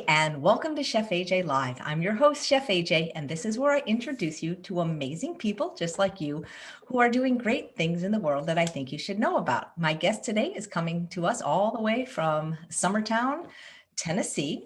And welcome to Chef AJ Live. I'm your host, Chef AJ, and this is where I introduce you to amazing people just like you who are doing great things in the world that I think you should know about. My guest today is coming to us all the way from Summertown, Tennessee.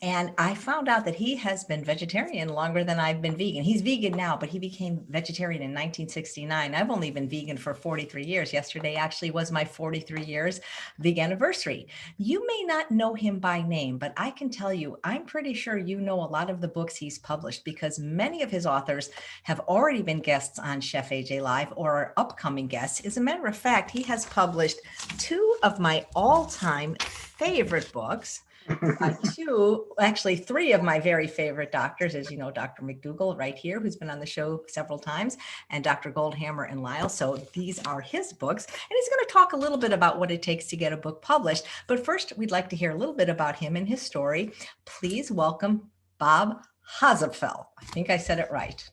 And I found out that he has been vegetarian longer than I've been vegan. He's vegan now, but he became vegetarian in 1969. I've only been vegan for 43 years. Yesterday actually was my 43 years vegan anniversary. You may not know him by name, but I can tell you, I'm pretty sure you know a lot of the books he's published because many of his authors have already been guests on Chef AJ Live or are upcoming guests. As a matter of fact, he has published two of my all-time favorite books. Three of my very favorite doctors, as you know, Dr. McDougall right here, who's been on the show several times, and Dr. Goldhammer and Lyle. So these are his books. And he's going to talk a little bit about what it takes to get a book published. But first, we'd like to hear a little bit about him and his story. Please welcome Bob Holzapfel. I think I said it right.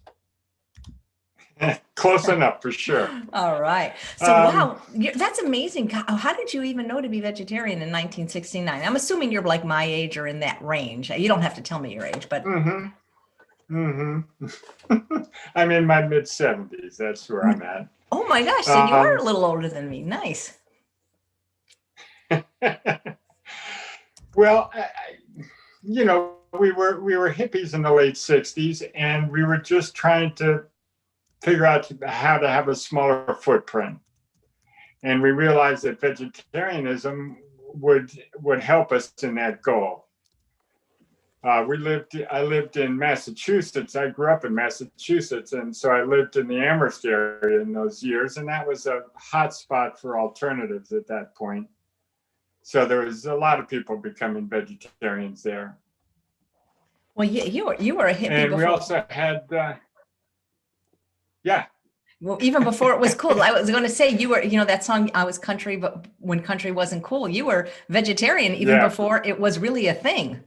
Close enough for sure. All right. So, wow, that's amazing. How did you even know to be vegetarian in 1969? I'm assuming you're like my age or in that range. You don't have to tell me your age, but. I'm in my mid 70s. That's where I'm at. Oh my gosh. So you are a little older than me. Nice. Well, we were hippies in the late 60s, and we were just trying to figure out how to have a smaller footprint. And we realized that vegetarianism would help us in that goal. I lived in Massachusetts. I grew up in Massachusetts. And so I lived in the Amherst area in those years. And that was a hot spot for alternatives at that point. So there was a lot of people becoming vegetarians there. Well, you were a hippie and before. We also had, yeah. Well, even before it was cool. I was going to say you were, that song, I was country, but when country wasn't cool, you were vegetarian even before it was really a thing.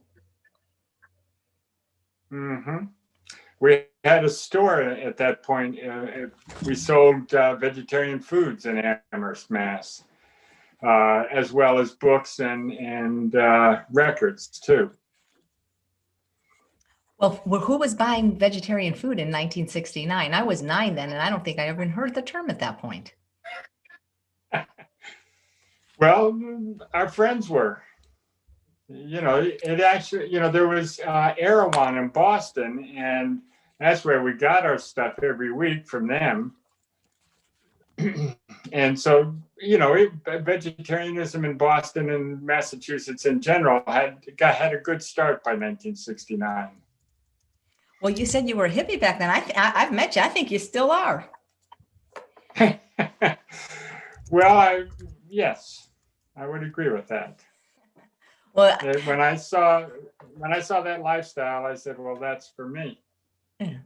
We had a store at that point. We sold vegetarian foods in Amherst, Mass, as well as books and records too. Well, who was buying vegetarian food in 1969? I was 9 then, and I don't think I ever heard the term at that point. Well, our friends were. It actually, there was Erewhon in Boston, and that's where we got our stuff every week from them. And so, vegetarianism in Boston and Massachusetts in general had a good start by 1969. Well, you said you were a hippie back then. I've met you. I think you still are. Well, yes, I would agree with that. Well, when I saw that lifestyle, I said, well, that's for me. Yeah.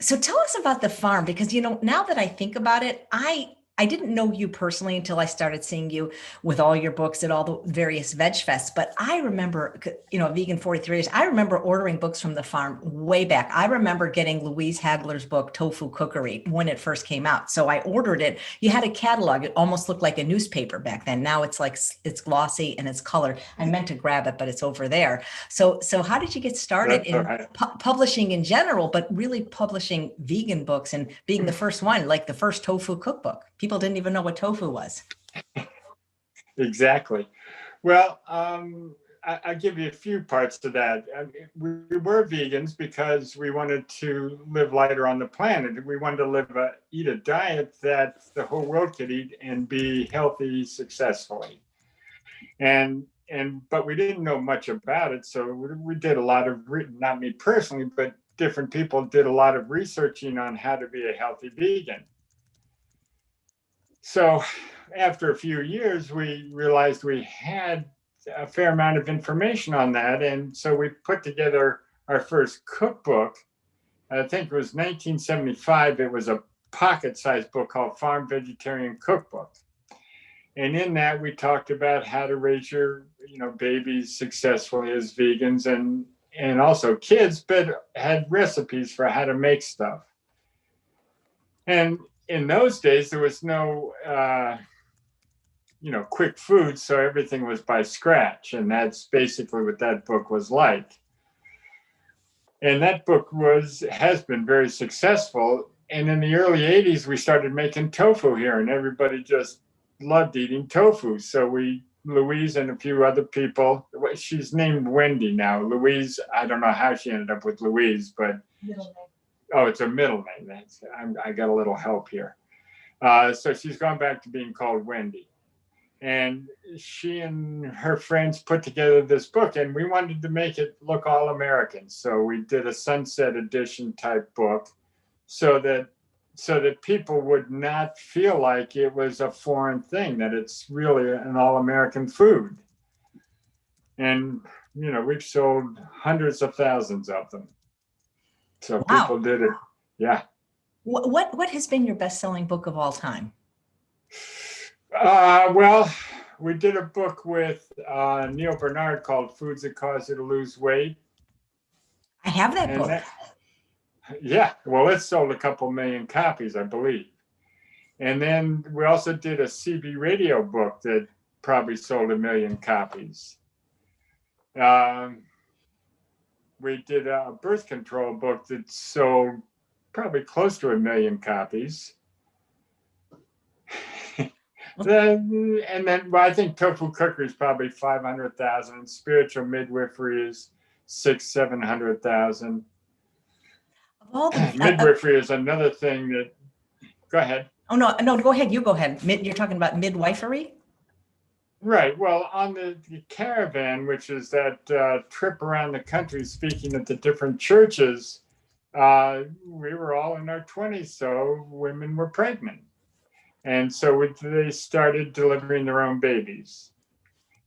So tell us about the farm, because, now that I think about it, I didn't know you personally until I started seeing you with all your books at all the various veg fests. But I remember, vegan 43 years, I remember ordering books from the farm way back. I remember getting Louise Hagler's book, Tofu Cookery, when it first came out. So I ordered it. You had a catalog. It almost looked like a newspaper back then. Now it's glossy and it's colored. I meant to grab it, but it's over there. So how did you get started in publishing in general, but really publishing vegan books and being the first one, like the first tofu cookbook? People didn't even know what tofu was. Exactly. Well, I'll give you a few parts to that. We were vegans because we wanted to live lighter on the planet. We wanted to eat a diet that the whole world could eat and be healthy successfully. But we didn't know much about it. So we did a lot of, not me personally, but different people did a lot of researching on how to be a healthy vegan. So after a few years, we realized we had a fair amount of information on that. And so we put together our first cookbook. I think it was 1975. It was a pocket-sized book called Farm Vegetarian Cookbook. And in that, we talked about how to raise your, babies successfully as vegans and also kids, but had recipes for how to make stuff. And in those days, there was no quick food. So everything was by scratch. And that's basically what that book was like. And that book has been very successful. And in the early 80s, we started making tofu here, and everybody just loved eating tofu. So Louise and a few other people, she's named Wendy now. Louise, I don't know how she ended up with Louise, but oh, it's a middle name. I got a little help here. So she's gone back to being called Wendy. And she and her friends put together this book, and we wanted to make it look all American. So we did a Sunset Edition type book so that people would not feel like it was a foreign thing, that it's really an all-American food. And, we've sold hundreds of thousands of them. So Wow. People did it. Yeah. What has been your best-selling book of all time? Well, we did a book with Neil Bernard called Foods That Cause You to Lose Weight. I have that book. Yeah, well, it sold a couple million copies, I believe. And then we also did a CB radio book that probably sold 1 million copies. We did a birth control book that sold probably close to 1 million copies. And then I think tofu cookery is probably 500,000, and spiritual midwifery is 600,000-700,000. Midwifery is another thing that. Go ahead. Oh no, go ahead. You go ahead. You're talking about midwifery? Right. Well, on the caravan, which is that trip around the country speaking at the different churches, we were all in our 20s, so women were pregnant. And so they started delivering their own babies.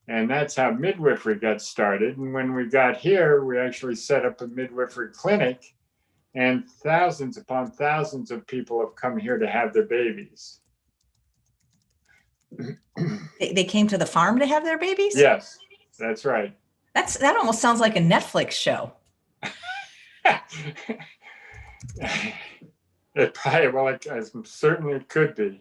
And that's how midwifery got started. And when we got here, we actually set up a midwifery clinic, and thousands upon thousands of people have come here to have their babies. They came to the farm to have their babies? Yes, that's right. That almost sounds like a Netflix show. It certainly could be.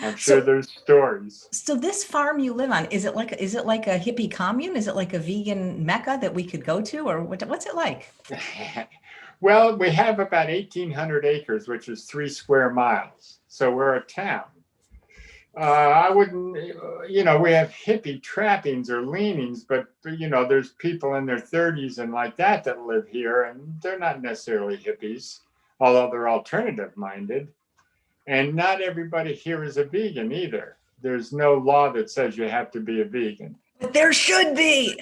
I'm sure there's stories. So this farm you live on, is it like a hippie commune? Is it like a vegan mecca that we could go to, or what's it like? Well, we have about 1,800 acres, which is 3 square miles. So we're a town. I wouldn't, we have hippie trappings or leanings, but there's people in their 30s and like that live here, and they're not necessarily hippies, although they're alternative minded. And not everybody here is a vegan either. There's no law that says you have to be a vegan. But there should be.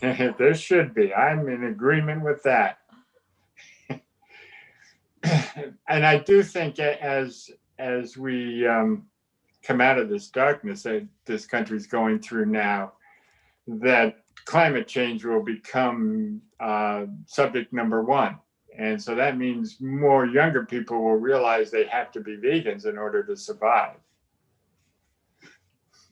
There should be. I'm in agreement with that. And I do think as we come out of this darkness that this country's going through now, that climate change will become subject number one. And so that means more younger people will realize they have to be vegans in order to survive.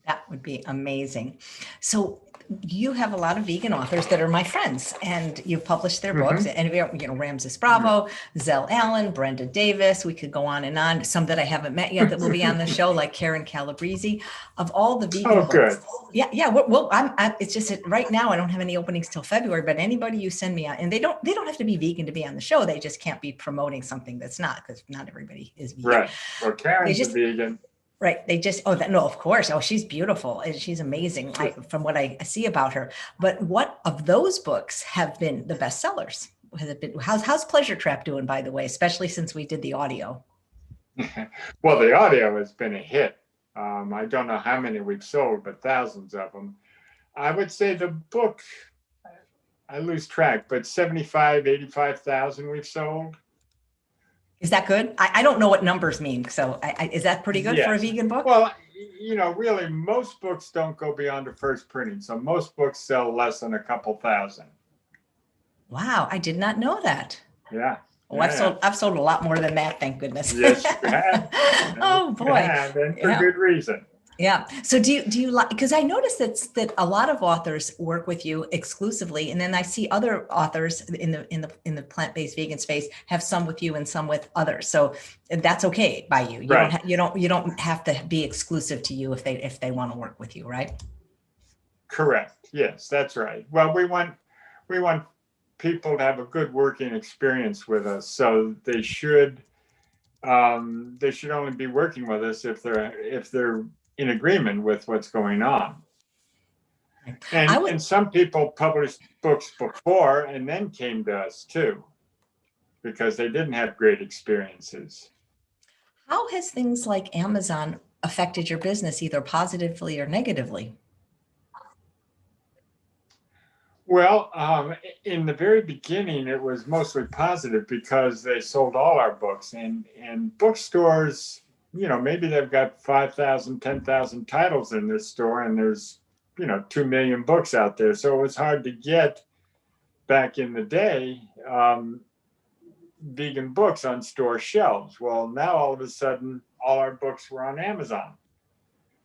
That would be amazing. So you have a lot of vegan authors that are my friends, and you've published their books. And Ramses Bravo, Zell Allen, Brenda Davis. We could go on and on. Some that I haven't met yet that will be on the show, like Karen Calabrese. Of all the vegan books, good. Yeah. Well, it's just that right now I don't have any openings till February. But anybody you send me out, and they don't have to be vegan to be on the show. They just can't be promoting something that's not, because not everybody is vegan. Right. Well, Karen's a vegan. Right. Of course. Oh, she's beautiful. And she's amazing from what I see about her. But what of those books have been the best sellers? Has it been, how's Pleasure Trap doing, by the way, especially since we did the audio? Well, the audio has been a hit. I don't know how many we've sold, but thousands of them. I would say the book, I lose track, but 85,000 we've sold. Is that good? I don't know what numbers mean. So is that pretty good for a vegan book? Well, really, most books don't go beyond the first printing. So most books sell less than a couple thousand. Wow. I did not know that. Yeah. Oh, I've sold a lot more than that. Thank goodness. Yes, you have. Oh boy. And for good reason. Yeah. So do you like, because I noticed that a lot of authors work with you exclusively, and then I see other authors in the plant-based vegan space have some with you and some with others. So that's okay by you. You don't Right. you don't have to be exclusive to you if they want to work with you, right? Correct. Yes, that's right. Well, we want people to have a good working experience with us, so they should only be working with us if they're in agreement with what's going on. I And would. some people published books before and then came to us too because they didn't have great experiences. How has things like Amazon affected your business, either positively or negatively? Well, in the very beginning, it was mostly positive because they sold all our books, and bookstores, maybe they've got 5,000, 10,000 titles in this store, and there's 2 million books out there. So it was hard to get back in the day vegan books on store shelves. Well, now all of a sudden, all our books were on Amazon,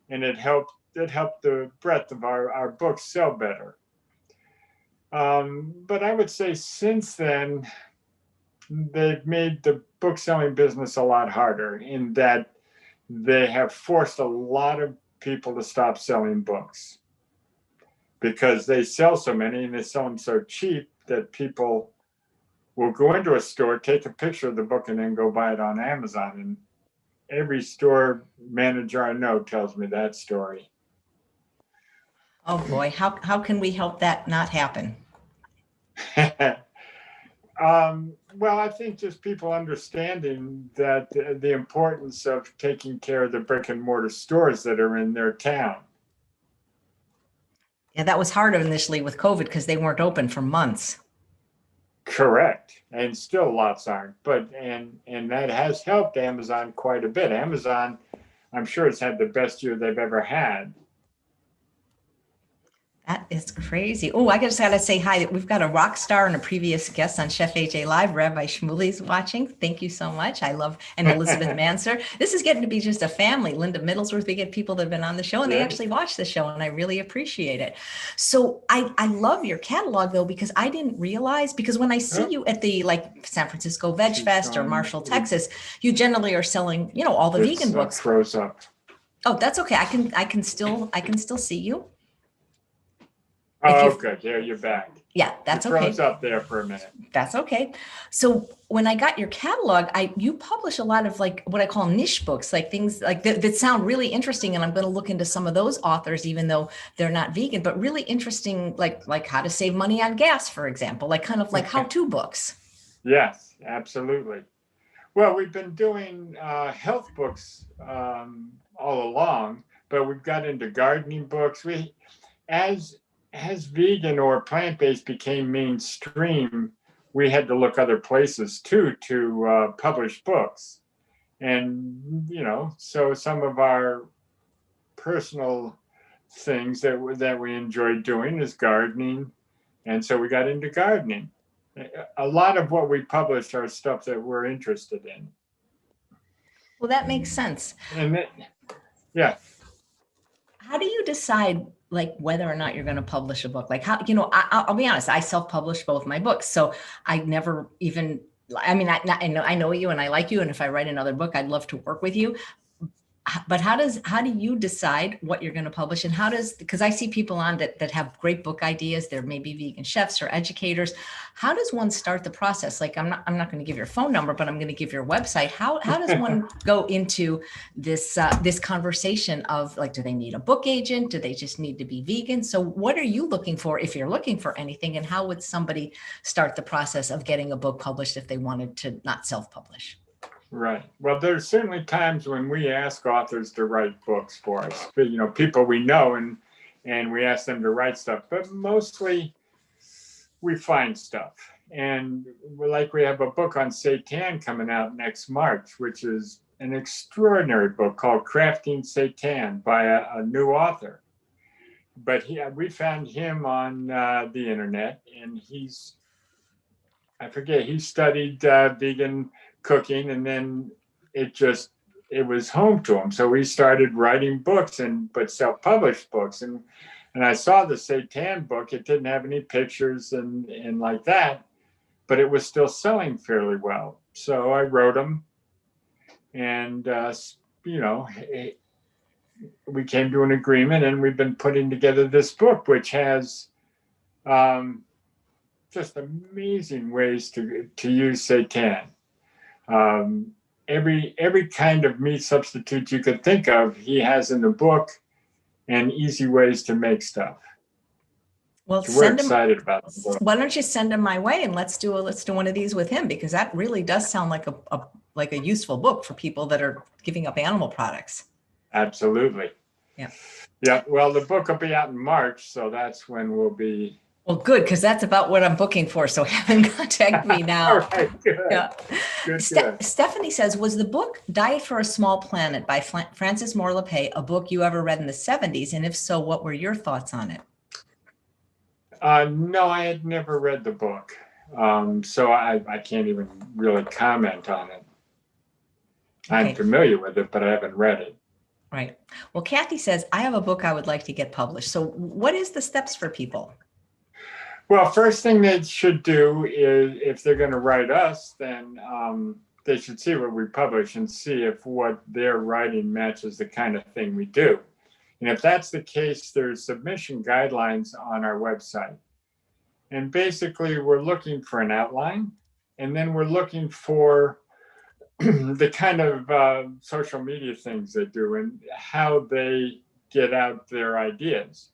and it helped the breadth of our books sell better. But I would say since then, they've made the book selling business a lot harder in that they have forced a lot of people to stop selling books because they sell so many and they sell them so cheap that people will go into a store, take a picture of the book, and then go buy it on Amazon. And every store manager I know tells me that story. Oh boy, how can we help that not happen? Well, I think just people understanding that the importance of taking care of the brick and mortar stores that are in their town. Yeah, that was hard initially with COVID because they weren't open for months. Correct. And still lots aren't. But and that has helped Amazon quite a bit. Amazon, I'm sure, has had the best year they've ever had. That is crazy. Oh, I just got to say hi. We've got a rock star and a previous guest on Chef AJ Live. Rabbi Shmuley's watching. Thank you so much. I love, and Elizabeth Manser. This is getting to be just a family. Linda Middlesworth, we get people that have been on the show and they actually watch the show, and I really appreciate it. So I love your catalog though, because I didn't realize, because when I see you at the like San Francisco Veg Fest or Marshall, Texas, you generally are selling, all the vegan books. Froze up. Oh, that's okay. I can still see you. Oh, good. There, you're back. Yeah, that's it okay. froze up there for a minute. That's okay. So when I got your catalog, you publish a lot of like what I call niche books, like things like that sound really interesting. And I'm going to look into some of those authors, even though they're not vegan, but really interesting, like how to save money on gas, for example, like kind of like how-to books. Yes, absolutely. Well, we've been doing health books all along, but we've got into gardening books. As vegan or plant-based became mainstream, we had to look other places too to publish books. And, so some of our personal things that we enjoyed doing is gardening. And so we got into gardening. A lot of what we published are stuff that we're interested in. Well, that makes sense. And yeah. How do you decide like whether or not you're going to publish a book? Like how, I'll be honest, I self-published both my books. So I never even, I mean, I know you and I like you. And if I write another book, I'd love to work with you. But how do you decide what you're going to publish, and because I see people on that have great book ideas, they're maybe vegan chefs or educators. How does one start the process? Like I'm not going to give your phone number, but I'm going to give your website. How does one go into this conversation of like, do they need a book agent? Do they just need to be vegan? So what are you looking for if you're looking for anything, and how would somebody start the process of getting a book published if they wanted to not self-publish? Right. Well, there's certainly times when we ask authors to write books for us, people we know, and we ask them to write stuff, but mostly we find stuff. And we have a book on seitan coming out next March, which is an extraordinary book called Crafting Seitan by a new author. But we found him on the internet, and he studied vegan cooking, and then it just it was home to him. So we started writing books, but self-published books. And I saw the Satan book. It didn't have any pictures and like that, but it was still selling fairly well. So I wrote them, and we came to an agreement, and we've been putting together this book, which has just amazing ways to use seitan. Every kind of meat substitute you could think of, he has in the book, and easy ways to make stuff. Well, so we're excited about the book. Why don't you send him my way, and let's do one of these with him, because that really does sound like a useful book for people that are giving up animal products. Absolutely. Yeah. Well, the book will be out in March, so that's when we'll be. Well, good, because that's about what I'm booking for. So have him contact me now. All right, good. Yeah. Good. Stephanie says, was the book Diet for a Small Planet by Frances Moore Lappé a book you ever read in the 70s? And if so, what were your thoughts on it? No, I had never read the book. So I can't even really comment on it. Okay. I'm familiar with it, but I haven't read it. Right. Well, Kathy says, I have a book I would like to get published. So what is the steps for people? Well, first thing they should do is, if they're going to write us, then they should see what we publish and see if what they're writing matches the kind of thing we do. And if that's the case, there's submission guidelines on our website. And basically, we're looking for an outline, and then we're looking for the kind of social media things they do and how they get out their ideas.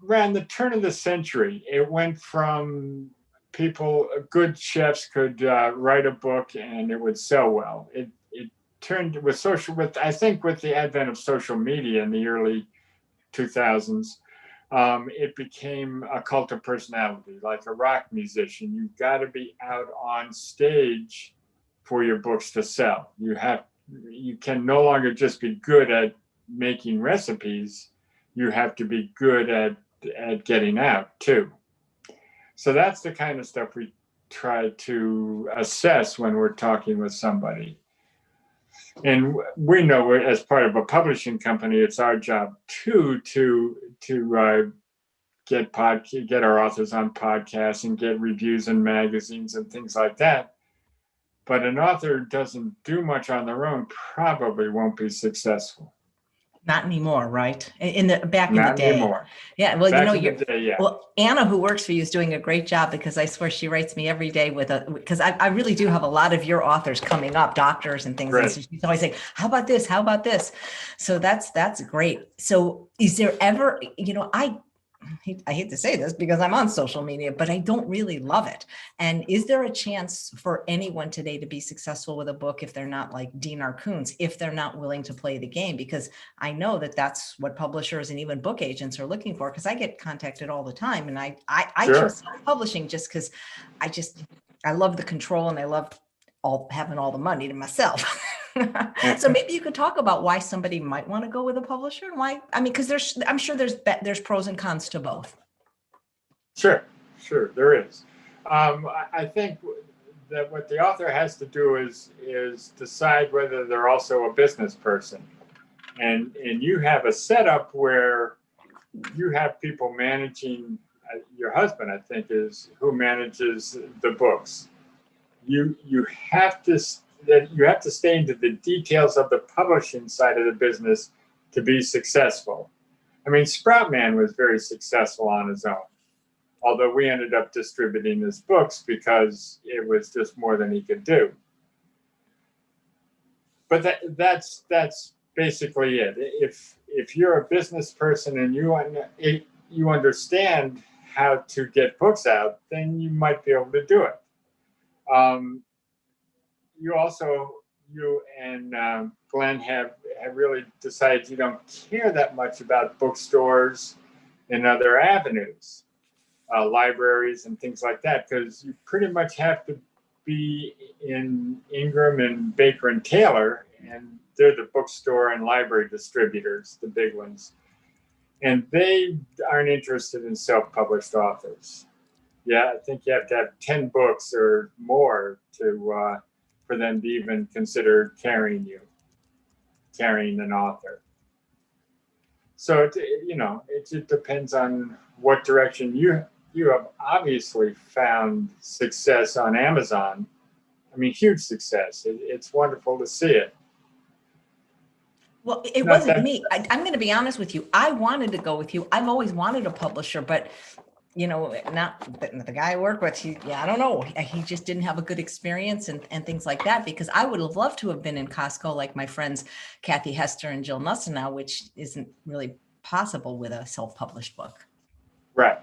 Around the turn of the century, it went from good chefs could write a book and it would sell well. It turned with the advent of social media in the early 2000s, it became a cult of personality, like a rock musician. You've got to be out on stage for your books to sell. You can no longer just be good at making recipes. You have to be good at getting out too. So that's the kind of stuff we try to assess when we're talking with somebody. And we know, as part of a publishing company, it's our job too to get our authors on podcasts and get reviews in magazines and things like that. But an author doesn't do much on their own probably won't be successful. Not anymore, right? Back in the day. Not anymore. Yeah, well, yeah. Well, Anna, who works for you, is doing a great job, because I swear she writes me every day because I really do have a lot of your authors coming up, doctors and things. Right. And so she's always saying, how about this? How about this? So that's great. So is there ever, I hate to say this because I'm on social media, but I don't really love it. And is there a chance for anyone today to be successful with a book if they're not like Dean Arcoons, if they're not willing to play the game? Because I know that that's what publishers and even book agents are looking for, because I get contacted all the time. And I choose self-publishing just because I love the control, and I love having all the money to myself. So maybe you could talk about why somebody might want to go with a publisher, and why. I mean, because I'm sure there's pros and cons to both. Sure, there is. I think that what the author has to do is decide whether they're also a business person, and you have a setup where you have people managing. Your husband, I think, is who manages the books. You have to stay into the details of the publishing side of the business to be successful. I mean, Sproutman was very successful on his own, although we ended up distributing his books because it was just more than he could do. But that's basically it. If you're a business person and you understand how to get books out, then you might be able to do it. You and Glenn have really decided you don't care that much about bookstores and other avenues, libraries and things like that, because you pretty much have to be in Ingram and Baker and Taylor, and they're the bookstore and library distributors, the big ones. And they aren't interested in self-published authors. Yeah, I think you have to have 10 books or more to for them to even consider carrying an author. So it just depends on what direction you have obviously found success on Amazon. I mean, huge success. It's wonderful to see it. Well, it wasn't me. I'm going to be honest with you. I wanted to go with you. I've always wanted a publisher, but not the guy I work with, I don't know. He just didn't have a good experience and things like that, because I would have loved to have been in Costco like my friends, Kathy Hester and Jill Nussenow, which isn't really possible with a self-published book. Right.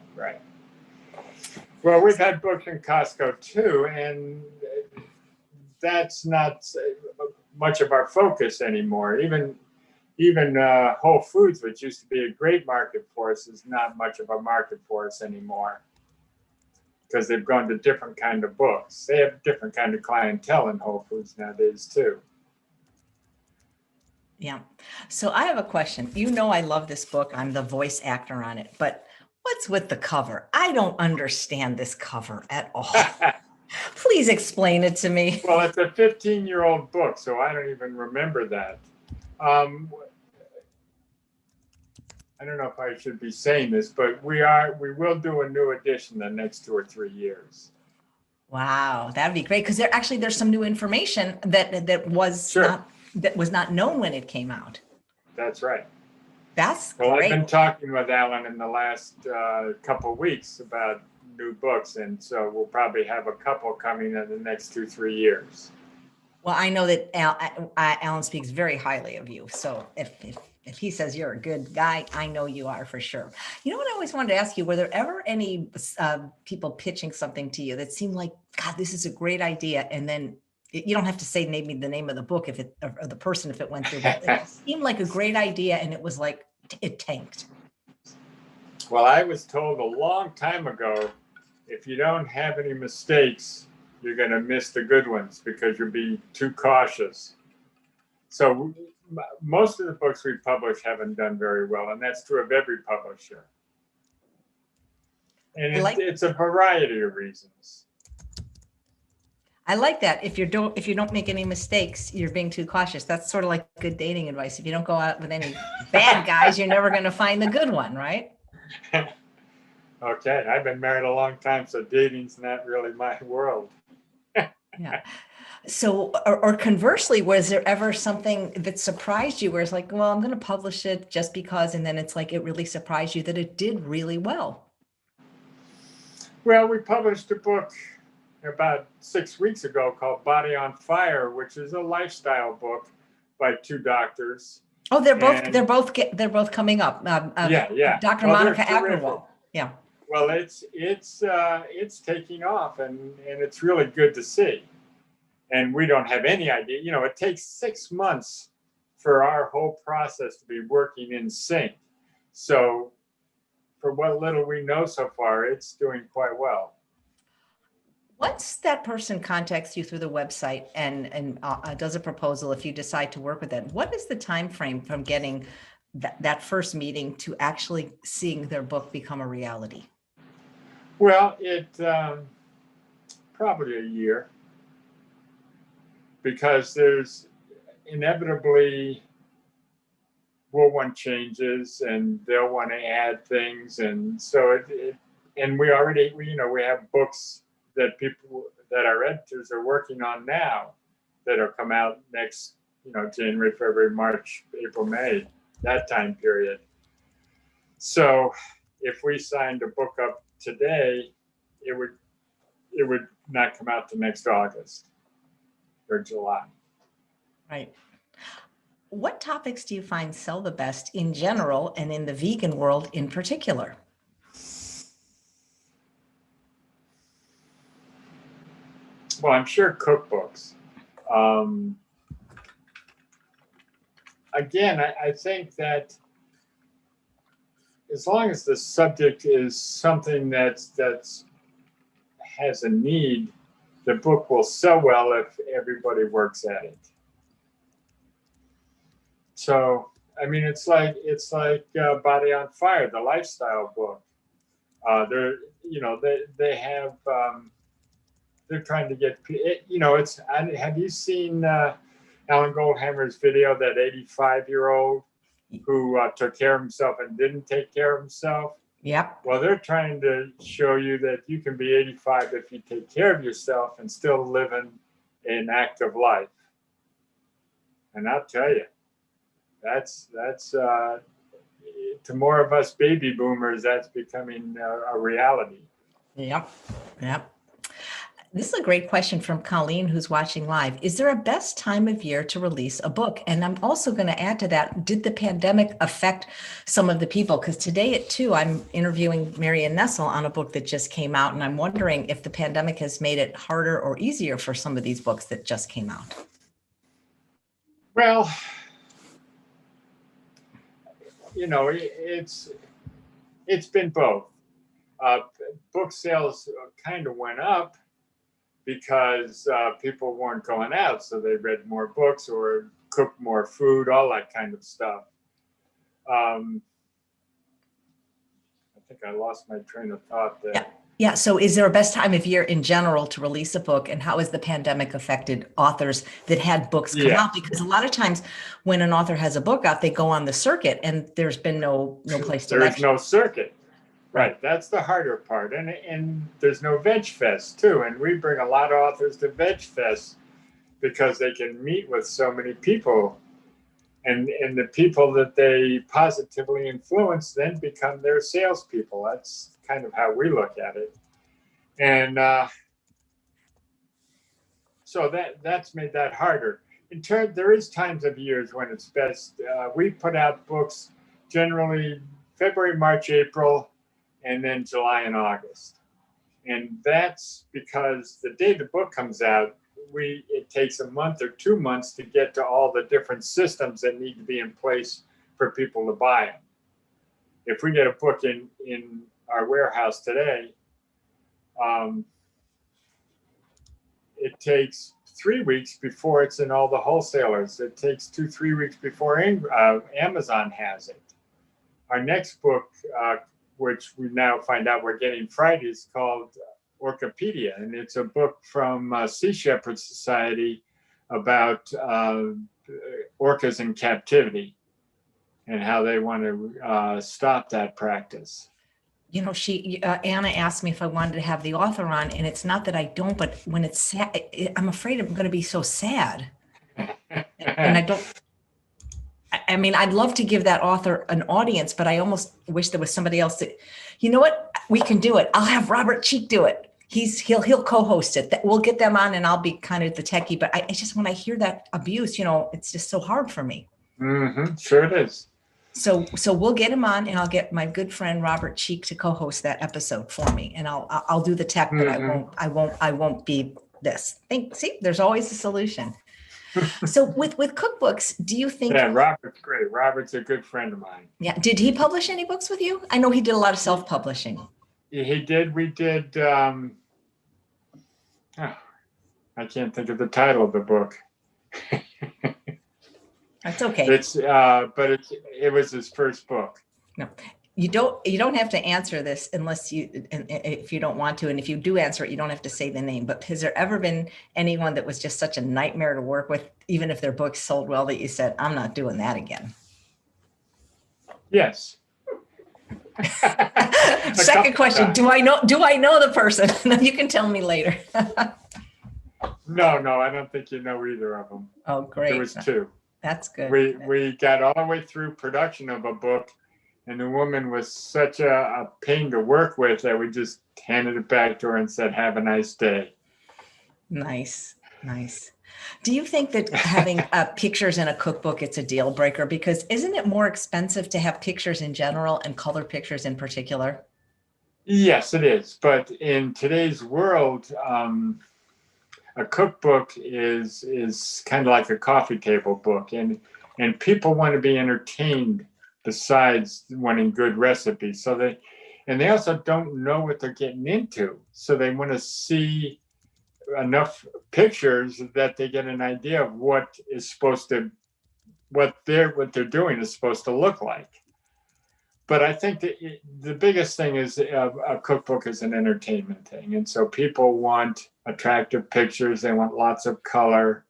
Well, we've had books in Costco too, and that's not much of our focus anymore. Even Whole Foods, which used to be a great market for us, is not much of a market for us anymore, because they've gone to different kind of books. They have different kind of clientele in Whole Foods nowadays too. Yeah. So I have a question. I love this book. I'm the voice actor on it, but what's with the cover? I don't understand this cover at all. Please explain it to me. Well, it's a 15-year-old book, so I don't even remember that. I don't know if I should be saying this, but we will do a new edition the next 2 or 3 years. Wow, that'd be great, because there's some new information that was not known when it came out. That's right. That's well, great. I've been talking with Alan in the last couple of weeks about new books, and so we'll probably have a couple coming in the next 2-3 years. Well, I know that Alan speaks very highly of you. So if he says you're a good guy, I know you are for sure. You know what I always wanted to ask you, were there ever any people pitching something to you that seemed like, God, this is a great idea, and then you don't have to say maybe the name of the book or the person if it went through, but it seemed like a great idea and it was like it tanked? Well, I was told a long time ago, if you don't have any mistakes, you're going to miss the good ones because you'll be too cautious. So most of the books we publish haven't done very well, and that's true of every publisher. And it's a variety of reasons. I like that. If you don't make any mistakes, you're being too cautious. That's sort of like good dating advice. If you don't go out with any bad guys, you're never going to find the good one, right? Okay, I've been married a long time, so dating's not really my world. Yeah. So, or conversely, was there ever something that surprised you where it's like, well, I'm going to publish it just because, and then it's like, it really surprised you that it did really well? Well, we published a book about 6 weeks ago called Body on Fire, which is a lifestyle book by 2 doctors. Oh, they're both coming up. Yeah. Dr. Monica Agrawal. Yeah. Well, it's taking off, and it's really good to see. And we don't have any idea. It takes 6 months for our whole process to be working in sync. So for what little we know so far, it's doing quite well. Once that person contacts you through the website and does a proposal, if you decide to work with them, what is the time frame from getting that first meeting to actually seeing their book become a reality? Well, it probably a year, because there's inevitably we'll want changes and they'll want to add things, and so and we have books that our editors are working on now that'll come out next, January, February, March, April, May, that time period. So if we signed a book up today, it would not come out till next August or July. Right. What topics do you find sell the best in general and in the vegan world in particular? Well, I'm sure cookbooks. Again, I think that as long as the subject is something that's has a need, the book will sell well if everybody works at it. So, I mean, it's like Body on Fire, the lifestyle book. They have they're trying to get it's. Have you seen Alan Goldhammer's video, that 85-year-old who took care of himself and didn't take care of himself? Yep. Well, they're trying to show you that you can be 85 if you take care of yourself and still live an active life. And I'll tell you, that's to more of us baby boomers, that's becoming a reality. Yep. Yep. This is a great question from Colleen, who's watching live. Is there a best time of year to release a book? And I'm also going to add to that, did the pandemic affect some of the people? Because today at 2, I'm interviewing Marian Nessel on a book that just came out. And I'm wondering if the pandemic has made it harder or easier for some of these books that just came out. Well, it's been both. Book sales kind of went up because people weren't going out, so they read more books or cooked more food, all that kind of stuff. I think I lost my train of thought there. Yeah. So is there a best time of year in general to release a book, and how has the pandemic affected authors that had books come out? Because a lot of times when an author has a book out, they go on the circuit and there's been no place to There's no circuit. Right, that's the harder part, and there's no Veg Fest too, and we bring a lot of authors to Veg Fest because they can meet with so many people, and the people that they positively influence then become their salespeople. That's kind of how we look at it, and so that's made that harder. There is times of years when it's best. We put out books generally February, March, April, and then July and August. And that's because the day the book comes out, it takes a month or 2 months to get to all the different systems that need to be in place for people to buy them. If we get a book in our warehouse today, it takes 3 weeks before it's in all the wholesalers. It takes 2-3 weeks before Amazon has it. Our next book, which we now find out we're getting Friday, is called Orcapedia, and it's a book from Sea Shepherd Society about orcas in captivity and how they want to stop that practice. Anna asked me if I wanted to have the author on, and it's not that I don't, but when it's sad, I'm afraid I'm going to be so sad. And I don't. I mean, I'd love to give that author an audience, but I almost wish there was somebody else that, you know what, we can do it. I'll have Robert Cheek do it. He'll co-host it. We'll get them on, and I'll be kind of the techie. But I just, when I hear that abuse, it's just so hard for me. Mm-hmm. Sure it is. So we'll get him on, and I'll get my good friend Robert Cheek to co-host that episode for me, and I'll do the tech, but I won't be this. See, there's always a solution. So with cookbooks, do you think? Yeah, Robert's great. Robert's a good friend of mine. Yeah. Did he publish any books with you? I know he did a lot of self-publishing. He did. We did. I can't think of the title of the book. That's okay. But it was his first book. No, you don't have to answer this if you don't want to. And if you do answer it, you don't have to say the name. But has there ever been anyone that was just such a nightmare to work with, even if their books sold well, that you said, I'm not doing that again? Yes. Second question, do I know the person? You can tell me later. No, I don't think you know either of them. Oh, great. There was 2. That's good. We got all the way through production of a book, and the woman was such a pain to work with that we just handed it back to her and said, have a nice day. Nice. Do you think that having pictures in a cookbook, it's a deal breaker? Because isn't it more expensive to have pictures in general and color pictures in particular? Yes, it is. But in today's world, a cookbook is kind of like a coffee table book, and people want to be entertained besides wanting good recipes. So they also don't know what they're getting into. So they want to see enough pictures that they get an idea of what they're doing is supposed to look like. But I think that the biggest thing is a cookbook is an entertainment thing, and so people want attractive pictures. They want lots of color.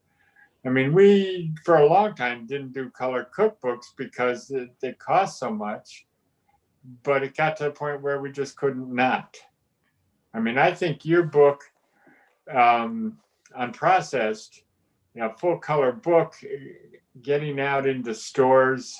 I mean, we, for a long time, didn't do color cookbooks because they cost so much, but it got to a point where we just couldn't not. I mean, I think your book, Unprocessed, full color book, getting out into stores,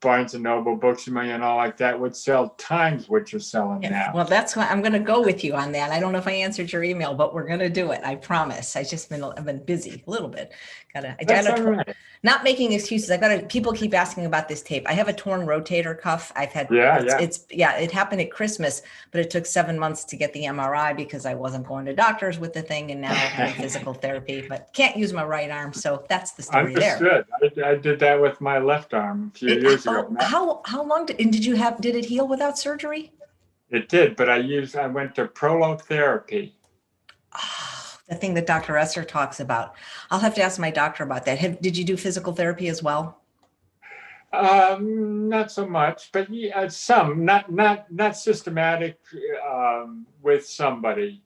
Barnes and Noble, Books A Million, and all like that would sell times what you're selling now. Well, that's why I'm going to go with you on that. I don't know if I answered your email, but we're going to do it. I promise. I've been busy a little bit. That's all right. Not making excuses. People keep asking about this tape. I have a torn rotator cuff. I've had, it happened at Christmas, but it took 7 months to get the MRI because I wasn't going to doctors with the thing. And now I'm in physical therapy, but can't use my right arm. So that's the story there. Understood. I did that with my left arm a few years ago. How long did it heal without surgery? It did, but I went to prolotherapy. Oh, the thing that Dr. Esser talks about. I'll have to ask my doctor about that. Did you do physical therapy as well? Not so much, but some, not systematic with somebody.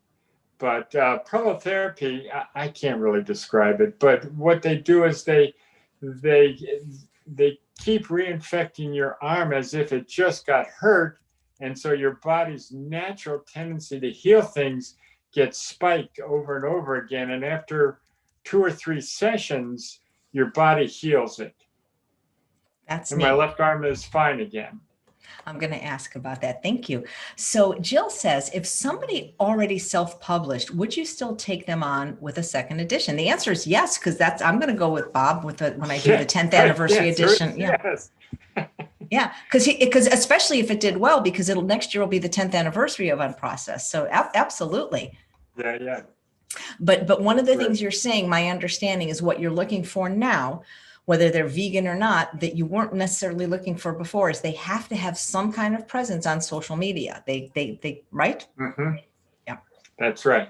But prolotherapy, I can't really describe it. But what they do is they keep reinfecting your arm as if it just got hurt. And so your body's natural tendency to heal things gets spiked over and over again. And after 2 or 3 sessions, your body heals it. That's and neat. My left arm is fine again. I'm going to ask about that. Thank you. So Jill says, if somebody already self-published, would you still take them on with a second edition? The answer is yes, because I'm going to go with Bob when I do the 10th anniversary edition. Yes. Yeah, because especially if it did well, because next year will be the 10th anniversary of Unprocessed. So absolutely. Yeah. But one of the things you're saying, my understanding is what you're looking for now, whether they're vegan or not, that you weren't necessarily looking for before, is they have to have some kind of presence on social media. They right? Mm-hmm. Yeah. That's right.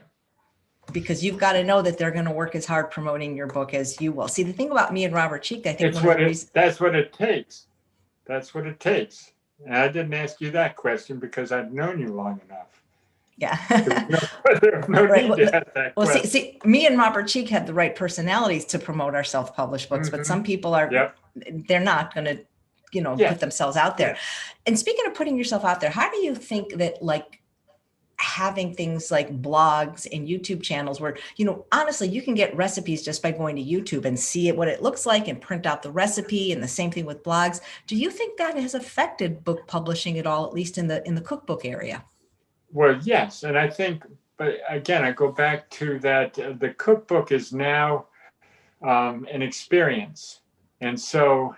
Because you've got to know that they're going to work as hard promoting your book as you will. See, the thing about me and Robert Cheek, I think that's what it takes. That's what it takes. And I didn't ask you that question because I've known you long enough. Yeah. There's no need to ask that question. See, me and Robert Cheek had the right personalities to promote our self-published books, but some people they're not going to, put themselves out there. Yeah. And speaking of putting yourself out there, how do you think that having things like blogs and YouTube channels where, honestly, you can get recipes just by going to YouTube and see what it looks like and print out the recipe, and the same thing with blogs. Do you think that has affected book publishing at all, at least in the cookbook area? Well, yes. And I think, but again, I go back to that the cookbook is now an experience. And so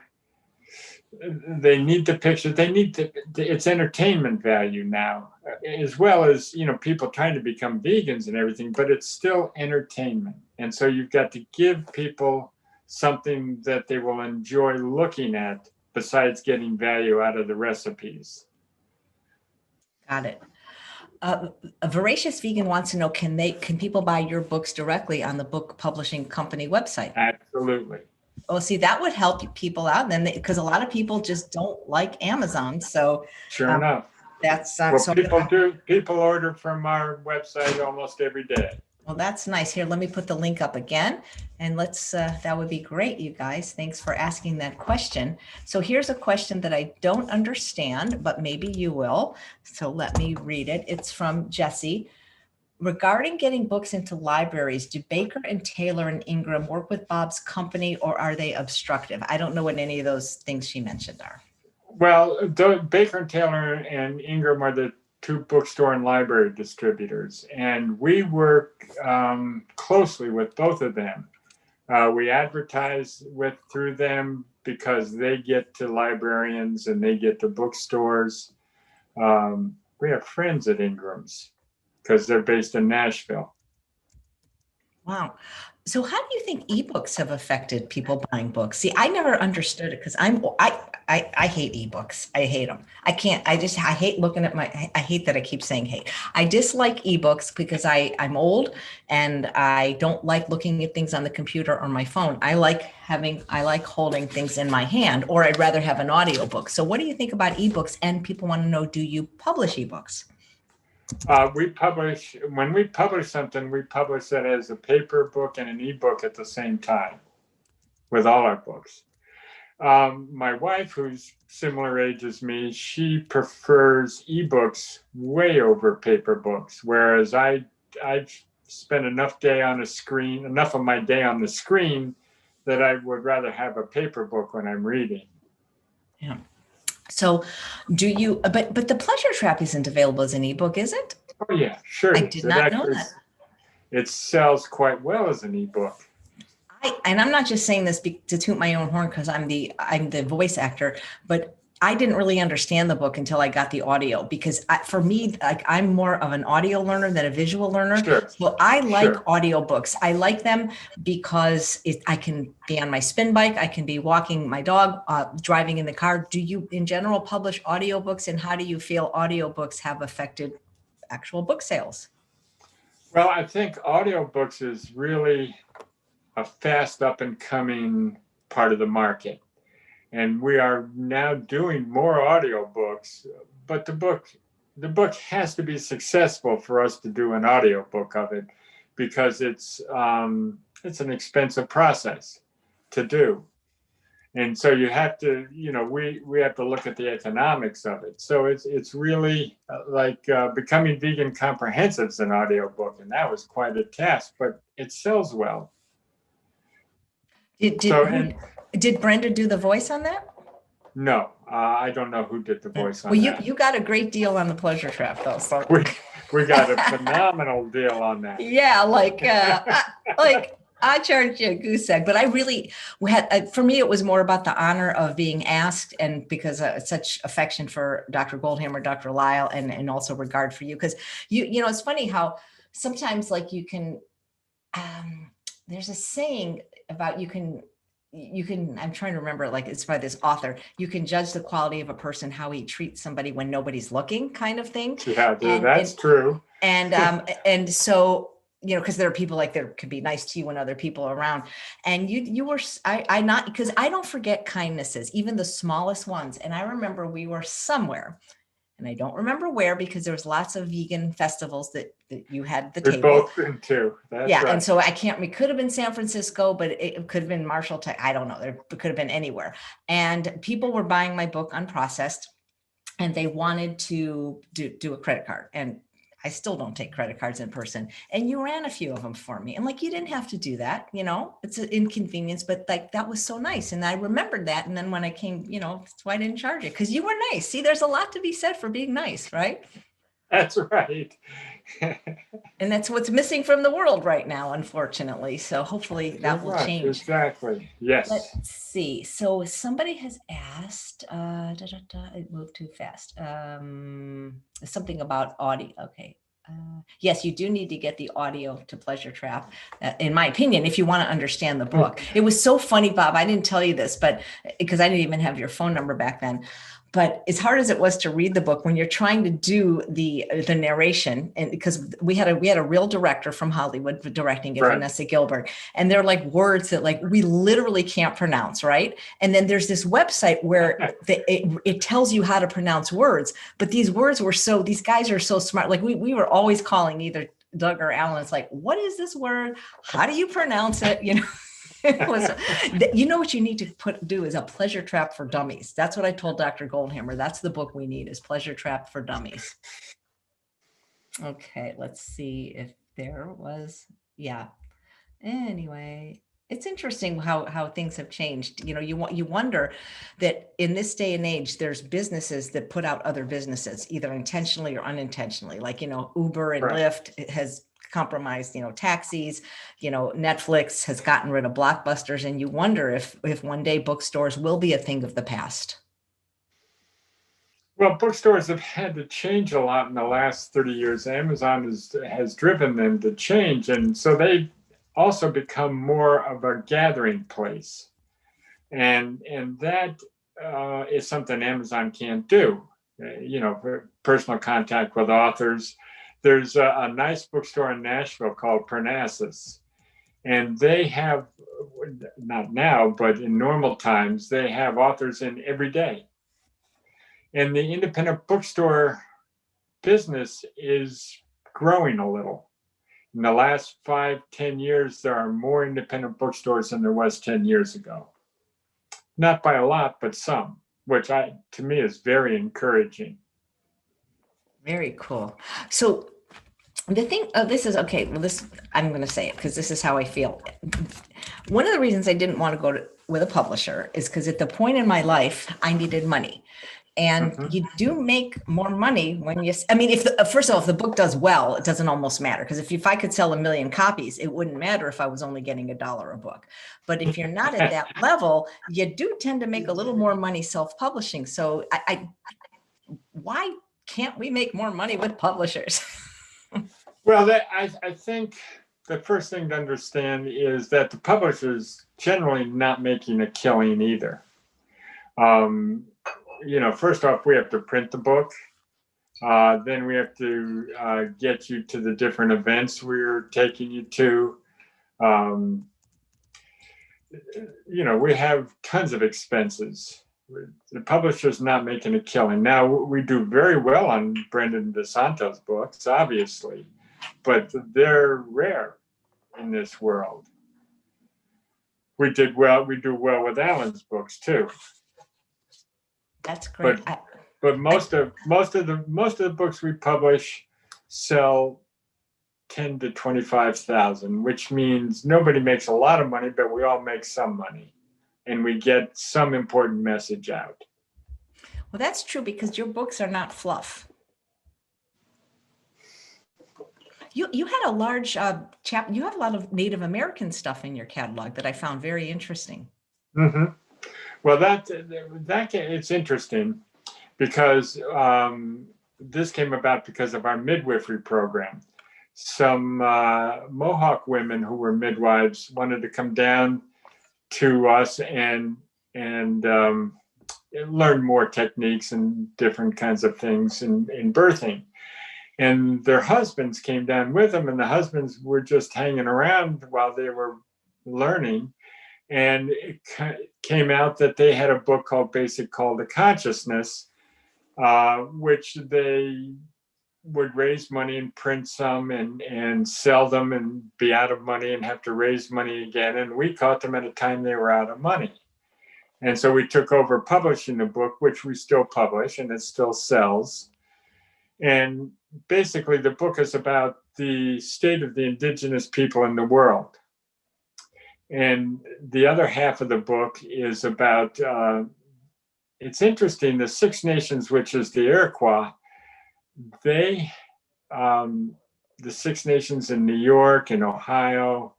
they need the picture. They need it's entertainment value now, as well as, people trying to become vegans and everything, but it's still entertainment. And so you've got to give people something that they will enjoy looking at besides getting value out of the recipes. Got it. A voracious vegan wants to know, can people buy your books directly on the book publishing company website? Absolutely. Oh, see, that would help people out then, because a lot of people just don't like Amazon. So sure enough, that's people order from our website almost every day. Well, that's nice. Here, let me put the link up again, and that would be great, you guys. Thanks for asking that question. So here's a question that I don't understand, but maybe you will. So let me read it. It's from Jesse. Regarding getting books into libraries, do Baker and Taylor and Ingram work with Bob's company, or are they obstructive? I don't know what any of those things she mentioned are. Well, Baker and Taylor and Ingram are the 2 bookstore and library distributors, and we work closely with both of them. We advertise through them because they get to librarians and they get to bookstores. We have friends at Ingram's because they're based in Nashville. Wow. So how do you think ebooks have affected people buying books? See, I never understood it because I hate ebooks. I hate them. I hate looking at I hate that I keep saying hate. I dislike ebooks because I'm old and I don't like looking at things on the computer or my phone. I like holding things in my hand, or I'd rather have an audiobook. So what do you think about ebooks? And people want to know, do you publish ebooks? When we publish something, we publish it as a paper book and an ebook at the same time with all our books. My wife, who's similar age as me, she prefers ebooks way over paper books, whereas I've spent enough of my day on the screen that I would rather have a paper book when I'm reading. Yeah. So but the Pleasure Trap isn't available as an ebook, is it? Oh yeah, sure. I did not know that. It sells quite well as an ebook. And I'm not just saying this to toot my own horn because I'm the voice actor, but I didn't really understand the book until I got the audio, because for me, like, I'm more of an audio learner than a visual learner. Sure. So I like audiobooks. I like them because I can be on my spin bike. I can be walking my dog, driving in the car. Do you in general publish audiobooks, and how do you feel audiobooks have affected actual book sales? Well, I think audiobooks is really a fast up and coming part of the market. And we are now doing more audiobooks, but the book has to be successful for us to do an audiobook of it, because it's an expensive process to do. And so you have to, we have to look at the economics of it. So it's really like Becoming Vegan Comprehensive is an audiobook, and that was quite a task, but it sells well. Did Brenda do the voice on that? No, I don't know who did the voice on that. Well, you got a great deal on the Pleasure Trap, though. So we got a phenomenal deal on that. Yeah, like I charged you a goose egg, but I really had, for me, it was more about the honor of being asked, and because such affection for Dr. Goldhammer, Dr. Lyle, and also regard for you, because it's funny how sometimes, like, you can. There's a saying about you can, I'm trying to remember, like, it's by this author, you can judge the quality of a person how he treats somebody when nobody's looking, kind of thing. Yeah, that's true. And so, because there are people, like, there could be nice to you when other people are around, and you were, I not, because I don't forget kindnesses, even the smallest ones. And I remember we were somewhere, and I don't remember where, because there was lots of vegan festivals that you had the table. We've both been to. That's right. And so we could have been San Francisco, but it could have been Marshall, I don't know. It could have been anywhere. And people were buying my book unprocessed, and they wanted to do a credit card. And I still don't take credit cards in person. And you ran a few of them for me. And, like, you didn't have to do that, it's an inconvenience, but, like, that was so nice. And I remembered that. And then when I came, that's why I didn't charge it, because you were nice. See, there's a lot to be said for being nice, right? That's right. And that's what's missing from the world right now, unfortunately. So hopefully that will change. Exactly. Yes. Let's see. So somebody has asked, it moved too fast. Something about audio. Okay. Yes, you do need to get the audio to Pleasure Trap, in my opinion, if you want to understand the book. It was so funny, Bob. I didn't tell you this, but because I didn't even have your phone number back then. But as hard as it was to read the book, when you're trying to do the narration, and because we had a real director from Hollywood directing it, right, Vanessa Gilbert, and they're like words that, like, we literally can't pronounce, right? And then there's this website where it tells you how to pronounce words, but these guys are so smart. Like, we were always calling either Doug or Alan. It's like, what is this word? How do you pronounce it? It was, what you need to do is a Pleasure Trap for Dummies. That's what I told Dr. Goldhammer. That's the book we need, is Pleasure Trap for Dummies. Okay, let's see if there was, yeah. Anyway, it's interesting how things have changed. You wonder that in this day and age, there's businesses that put out other businesses, either intentionally or unintentionally. Like, Uber and Lyft has compromised, taxis, Netflix has gotten rid of Blockbusters, and you wonder if one day bookstores will be a thing of the past. Well, bookstores have had to change a lot in the last 30 years. Amazon has driven them to change, and so they've also become more of a gathering place, and that is something Amazon can't do. Personal contact with authors. There's a nice bookstore in Nashville called Parnassus, and they have, not now, but in normal times, they have authors in every day. And the independent bookstore business is growing a little. In the last 5-10 years, there are more independent bookstores than there was 10 years ago. Not by a lot, but some, which to me is very encouraging. Very cool. So the thing, this is okay. Well, I'm going to say it because this is how I feel. One of the reasons I didn't want to go with a publisher is because at the point in my life, I needed money. And you do make more money when I mean, first of all, if the book does well, it doesn't almost matter. Because if I could sell 1 million copies, it wouldn't matter if I was only getting $1 a book. But if you're not at that level, you do tend to make a little more money self-publishing. So why can't we make more money with publishers? Well, I think the first thing to understand is that the publisher's generally not making a killing either. First off, we have to print the book. Then we have to get you to the different events we're taking you to. We have tons of expenses. The publisher's not making a killing. Now, we do very well on Brendan DeSanto's books, obviously, but they're rare in this world. We do well with Alan's books too. That's great. But most of the books we publish sell 10 to 25,000, which means nobody makes a lot of money, but we all make some money, and we get some important message out. Well, that's true because your books are not fluff. You had a large you have a lot of Native American stuff in your catalog that I found very interesting. Mm-hmm. Well, that it's interesting because this came about because of our midwifery program. Some Mohawk women who were midwives wanted to come down to us and learn more techniques and different kinds of things in birthing. And their husbands came down with them, and the husbands were just hanging around while they were learning. And it came out that they had a book called Basic Call to Consciousness, which they would raise money and print some and sell them and be out of money and have to raise money again. And we caught them at a time they were out of money. And so we took over publishing the book, which we still publish, and it still sells. And basically, the book is about the state of the indigenous people in the world. And the other half of the book is about, it's interesting, the Six Nations, which is the Iroquois, the Six Nations in New York and Ohio,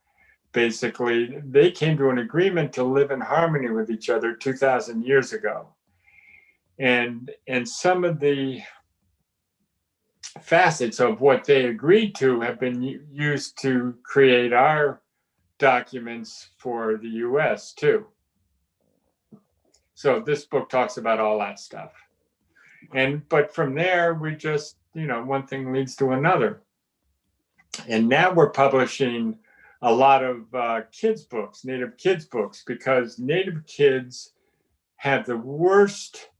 basically, they came to an agreement to live in harmony with each other 2,000 years ago. And some of the facets of what they agreed to have been used to create our documents for the US too. So this book talks about all that stuff. But from there, we just, one thing leads to another. And now we're publishing a lot of kids' books, Native kids' books, because Native kids have the worst.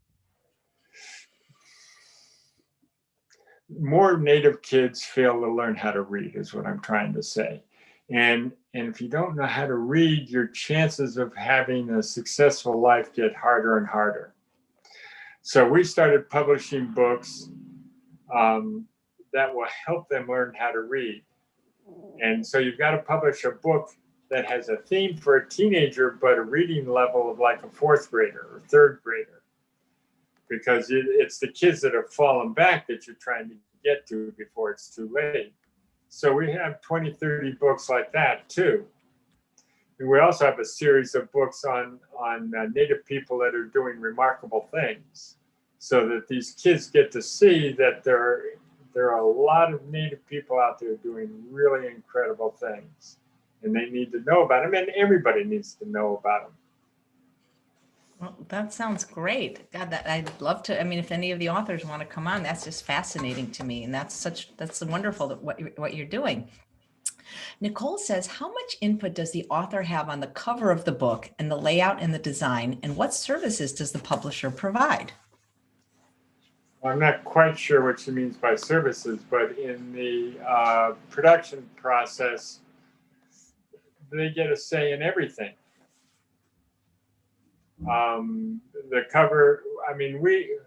More Native kids fail to learn how to read, is what I'm trying to say. And if you don't know how to read, your chances of having a successful life get harder and harder. So we started publishing books that will help them learn how to read. And so you've got to publish a book that has a theme for a teenager, but a reading level of like a fourth grader or third grader. Because it's the kids that have fallen back that you're trying to get to before it's too late. So we have 20, 30 books like that too. And we also have a series of books on Native people that are doing remarkable things, so that these kids get to see that there are a lot of Native people out there doing really incredible things, and they need to know about them, and everybody needs to know about them. Well, that sounds great. God, I'd love to. I mean, if any of the authors want to come on, that's just fascinating to me. And that's wonderful that what you're doing. Nicole says, how much input does the author have on the cover of the book and the layout and the design? And what services does the publisher provide? I'm not quite sure what she means by services, but in the production process, they get a say in everything. The cover, I mean, we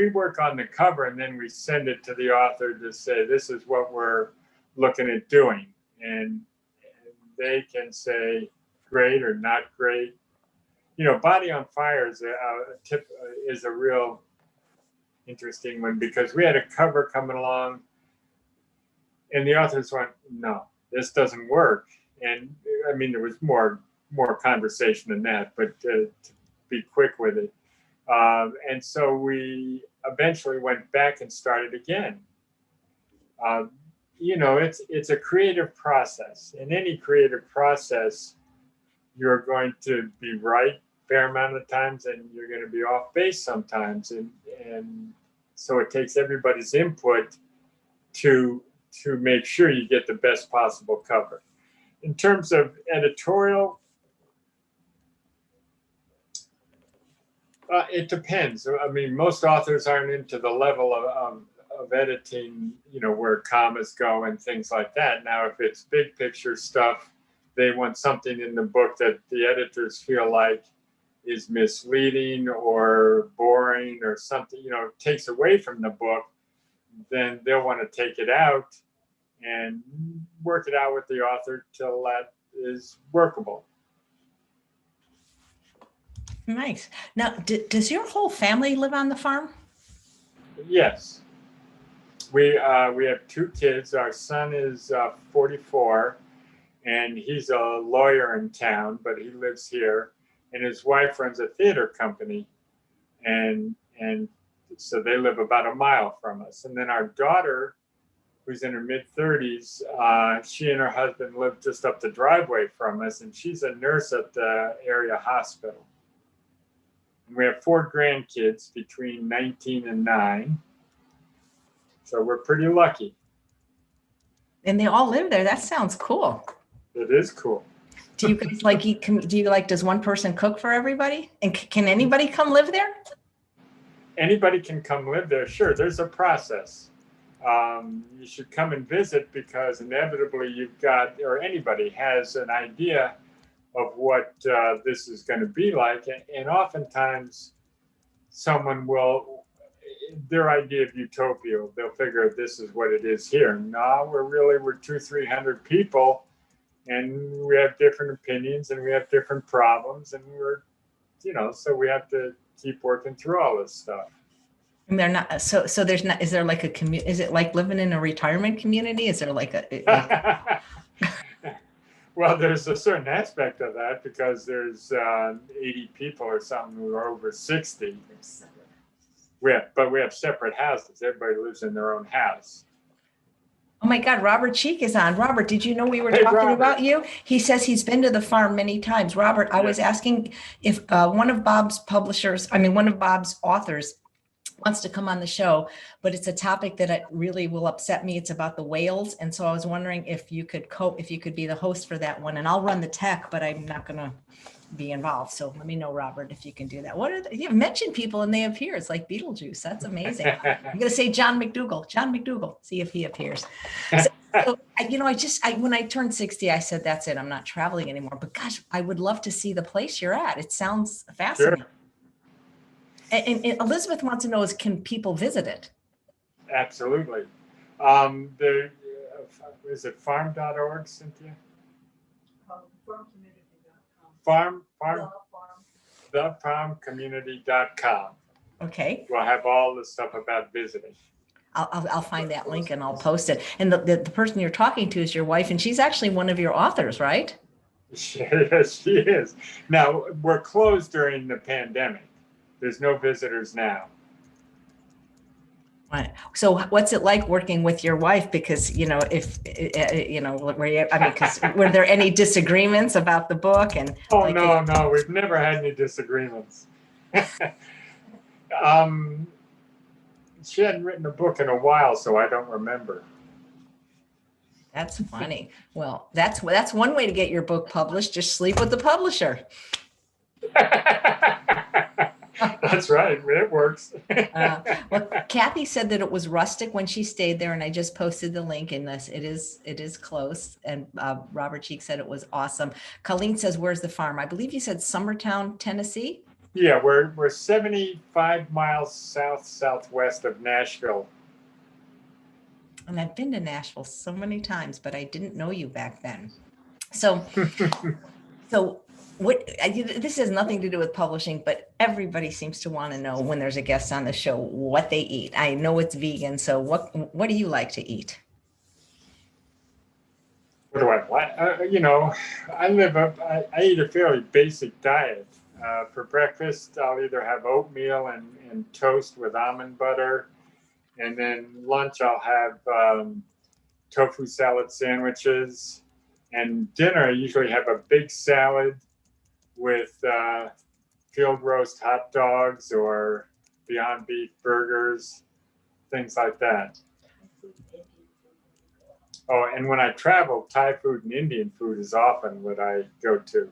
work on the cover and then we send it to the author to say, this is what we're looking at doing. And they can say great or not great. You know, Body on Fire is a real interesting one, because we had a cover coming along and the authors went, no, this doesn't work. And I mean, there was more conversation than that, but to be quick with it. And so we eventually went back and started again. You know, it's a creative process. In any creative process, you're going to be right a fair amount of times and you're going to be off base sometimes. And so it takes everybody's input to make sure you get the best possible cover. In terms of editorial, it depends. I mean, most authors aren't into the level of editing, you know, where commas go and things like that. Now, if it's big picture stuff, they want something in the book that the editors feel like is misleading or boring or something, you know, takes away from the book, then they'll want to take it out and work it out with the author till that is workable. Nice. Now, does your whole family live on the farm? Yes. We have 2 kids. Our son is 44, and he's a lawyer in town, but he lives here. And his wife runs a theater company, and so they live about a mile from us. And then our daughter, who's in her mid-30s, she and her husband live just up the driveway from us, and she's a nurse at the area hospital. And we have 4 grandkids between 19 and 9. So we're pretty lucky. And they all live there. That sounds cool. It is cool. Do you guys like eat? Do you like? Does one person cook for everybody? And can anybody come live there? Anybody can come live there. Sure, there's a process. You should come and visit, because inevitably you've got, or anybody has an idea of what this is going to be like, and oftentimes someone will, their idea of utopia, they'll figure this is what it is here. No, we're 200-300 people, and we have different opinions and we have different problems, and we're, you know, so we have to keep working through all this stuff. And they're not, so there's not, is there like a community? Is it like living in a retirement community? Is there like a well, there's a certain aspect of that, because there's 80 people or something who are over 60. But we have separate houses. Everybody lives in their own house. Oh my God, Robert Cheek is on. Robert, did you know we were Hey, talking Robert. about you? He says he's been to the farm many times. Robert, I was asking if one of Bob's authors wants to come on the show, but it's a topic that it really will upset me. It's about the whales. And so I was wondering if you could be the host for that one, and I'll run the tech, but I'm not going to be involved. So let me know, Robert, if you can do that. You mention people and they appear. It's like Beetlejuice. That's amazing. I'm going to say John McDougall, see if he appears. So you know, when I turned 60, I said, that's it. I'm not traveling anymore, but gosh, I would love to see the place you're at. It sounds fascinating. Sure. And Elizabeth wants to know, can people visit it? Absolutely. Is it farm.org, Cynthia? Thefarmcommunity.com. Okay. We'll have all the stuff about visiting. I'll find that link and I'll post it. And the person you're talking to is your wife, and she's actually one of your authors, right? Yes, she is. Now, we're closed during the pandemic. There's no visitors now. Right. So what's it like working with your wife? Because, you know, were there any disagreements about the book? And no, we've never had any disagreements. She hadn't written a book in a while, so I don't remember. That's funny. Well, that's one way to get your book published. Just sleep with the publisher. That's right. It works. Well, Kathy said that it was rustic when she stayed there, and I just posted the link in this. It is close. And Robert Cheek said it was awesome. Colleen says, "Where's the farm?" I believe you said Summertown, Tennessee. Yeah, we're 75 miles southwest of Nashville. And I've been to Nashville so many times, but I didn't know you back then. So, so this has nothing to do with publishing, but everybody seems to want to know when there's a guest on the show what they eat. I know it's vegan, so what do you like to eat? What do I like? I eat a fairly basic diet. For breakfast, I'll either have oatmeal and toast with almond butter. And then lunch, I'll have tofu salad sandwiches. And dinner, I usually have a big salad with field roast hot dogs or Beyond Beef burgers, things like that. Oh, and when I travel, Thai food and Indian food is often what I go to.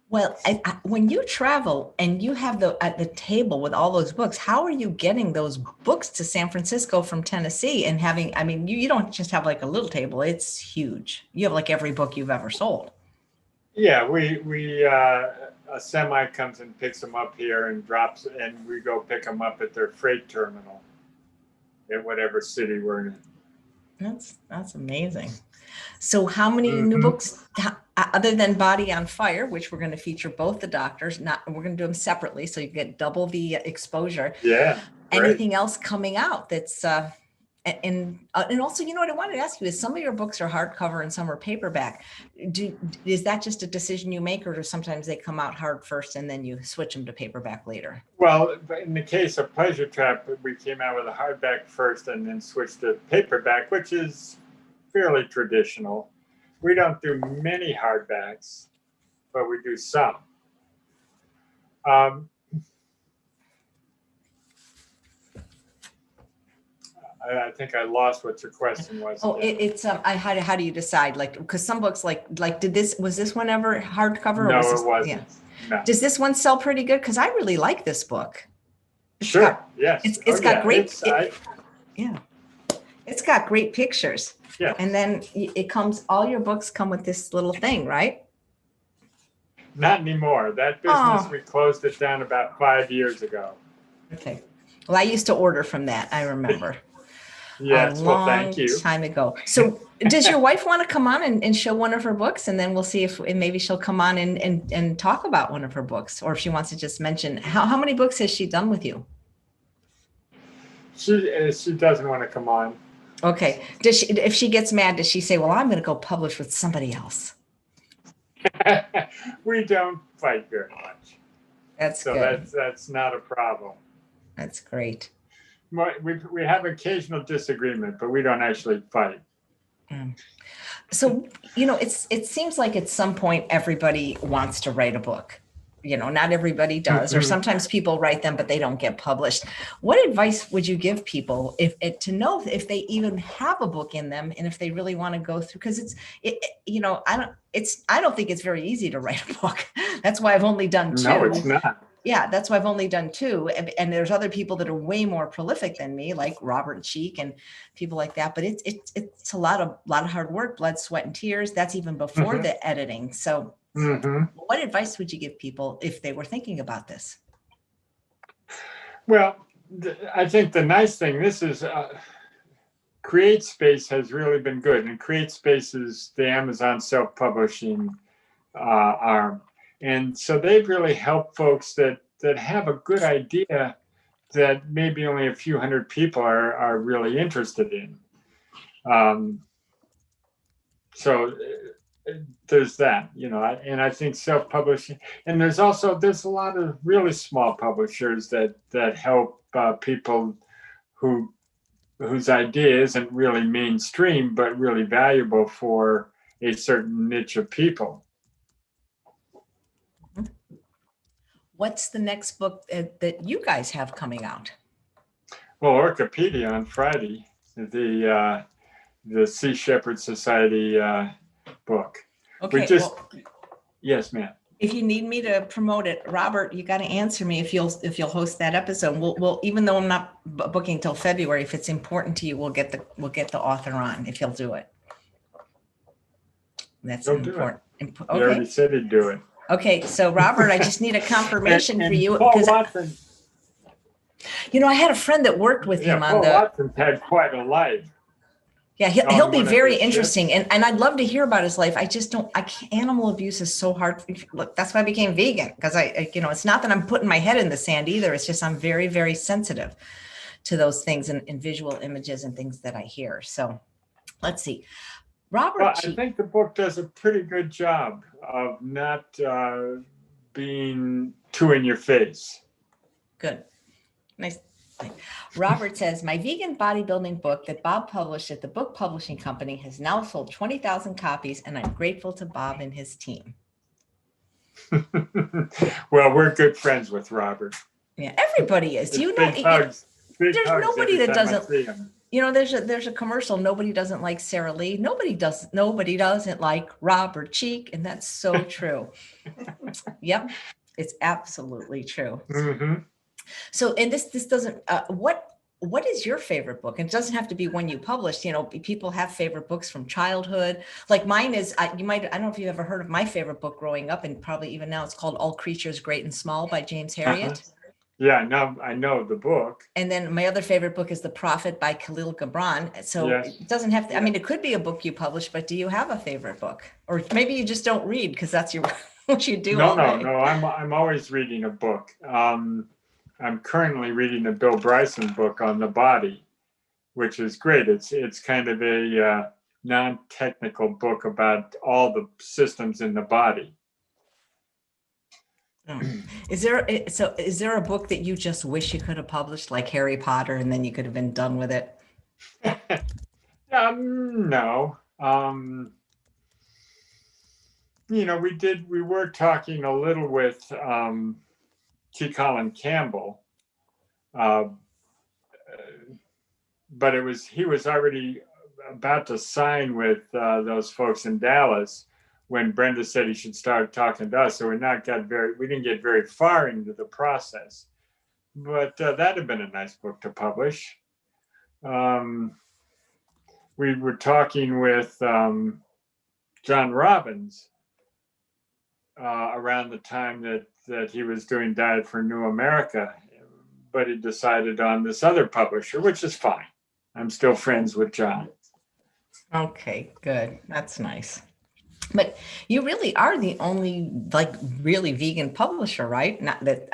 Well, when you travel and you have at the table with all those books, how are you getting those books to San Francisco from Tennessee and having, I mean, you don't just have like a little table, it's huge. You have like every book you've ever sold. Yeah, a semi comes and picks them up here and drops, and we go pick them up at their freight terminal in whatever city we're in. That's amazing. So how many new books, other than Body on Fire, which we're going to feature both the doctors, we're going to do them separately so you get double the exposure. Yeah. Anything else coming out that's and also, you know what I wanted to ask you is some of your books are hardcover and some are paperback. Is that just a decision you make, or do sometimes they come out hard first and then you switch them to paperback later? Well, in the case of Pleasure Trap, we came out with a hardback first and then switched to paperback, which is fairly traditional. We don't do many hardbacks, but we do some. I think I lost what your question was. Oh, it's how do you decide? Like, because some books was this one ever hardcover? No, it wasn't. Yeah. No. Does this one sell pretty good? Because I really like this book. Sure. Yes. It's got great. It's got great pictures. Yeah. And then all your books come with this little thing, right? Not anymore. That business, we closed it down about 5 years ago. Okay. Well, I used to order from that. I remember. Yes, well, thank you. Time ago. So does your wife want to come on and show one of her books? And then we'll see if maybe she'll come on and talk about one of her books, or if she wants to just mention how many books has she done with you? She doesn't want to come on. Okay. If she gets mad, does she say, well, I'm going to go publish with somebody else? We don't fight very much. That's good. That's not a problem. That's great. We have occasional disagreement, but we don't actually fight. So, it seems like at some point everybody wants to write a book. Not everybody does, or sometimes people write them, but they don't get published. What advice would you give people to know if they even have a book in them and if they really want to go through? Because I don't think it's very easy to write a book. That's why I've only done 2. No, it's not. Yeah, that's why I've only done 2. And there's other people that are way more prolific than me, like Robert Cheek and people like that. But it's a lot of hard work, blood, sweat, and tears. That's even before the editing. So what advice would you give people if they were thinking about this? Well, I think the nice thing, this is CreateSpace has really been good. And CreateSpace is the Amazon self-publishing arm. And so they've really helped folks that have a good idea that maybe only a few hundred people are really interested in. So there's that, and I think self-publishing, and there's a lot of really small publishers that help people whose idea isn't really mainstream, but really valuable for a certain niche of people. What's the next book that you guys have coming out? Well, Orcopedia on Friday, the Sea Shepherd Society book. Okay. Yes, ma'am. If you need me to promote it, Robert, you got to answer me if you'll host that episode. We'll even though I'm not booking till February, if it's important to you, we'll get the author on if he'll do it. That's He'll do important. He already Okay. said he'd do it. Okay. So Robert, I just need a confirmation And for you Paul because Watson, I had a friend that worked with him on Paul the. Watson's had quite a life. Yeah, Oh, he'll you be wanna very do interesting. chips? And I'd love to hear about his life. I just don't, animal abuse is so hard. Look, that's why I became vegan because it's not that I'm putting my head in the sand either. It's just I'm very, very sensitive to those things and visual images and things that I hear. So let's see. Robert Well, I Cheek. think the book does a pretty good job of not being too in your face. Good. Nice. Robert says, my vegan bodybuilding book that Bob published at the book publishing company has now sold 20,000 copies, and I'm grateful to Bob and his team. Well, we're good friends with Robert. Yeah, everybody is. Big hugs. Big there's hugs nobody every that time doesn't. I see him. There's a commercial. Nobody doesn't like Sarah Lee. Nobody doesn't like Robert Cheek, and that's so true. Yep, it's absolutely true. Mm-hmm. So, and this doesn't. What is your favorite book? And it doesn't have to be one you published. People have favorite books from childhood. Like mine is. I don't know if you've ever heard of my favorite book growing up, and probably even now. It's called All Creatures Great and Small by James Herriot. Yeah, no, I know the book. And then my other favorite book is The Prophet by Khalil Gibran. So Yes. It doesn't have to, I mean, it could be a book you publish, but do you have a favorite book? Or maybe you just don't read because that's what you do. No. I'm always reading a book. I'm currently reading a Bill Bryson book on the body, which is great. It's kind of a non-technical book about all the systems in the body. Oh. Is there a book that you just wish you could have published, like Harry Potter, and then you could have been done with it? No. We were talking a little with T. Colin Campbell, but he was already about to sign with those folks in Dallas when Brenda said he should start talking to us. So we didn't get very far into the process, but that'd have been a nice book to publish. We were talking with John Robbins around the time that he was doing Diet for New America, but he decided on this other publisher, which is fine. I'm still friends with John. Okay, good. That's nice. But you really are the only really vegan publisher, right? Not that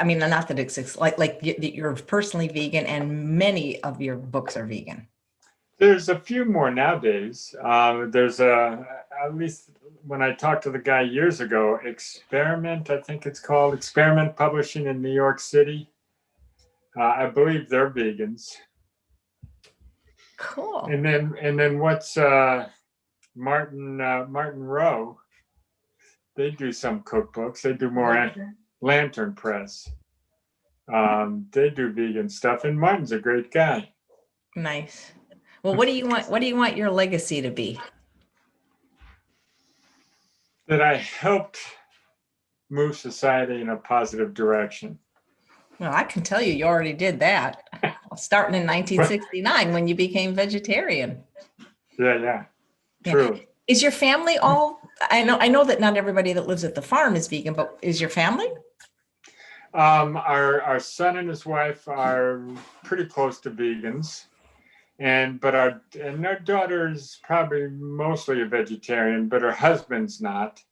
it's like you're personally vegan and many of your books are vegan. There's a few more nowadays. There's at least when I talked to the guy years ago, Experiment, I think it's called, Experiment Publishing in New York City. I believe they're vegans. Cool. And then what's Martin Rowe? They do some cookbooks. They do more Lantern Press. They do vegan stuff, and Martin's a great guy. Nice. Well, what do you want your legacy to be? That I helped move society in a positive direction. Well, I can tell you already did that. Starting in 1969 when you became vegetarian. Yeah. True. Is your family all? I know that not everybody that lives at the farm is vegan, but is your family? Our son and his wife are pretty close to vegans, but our daughter's probably mostly a vegetarian, but her husband's not.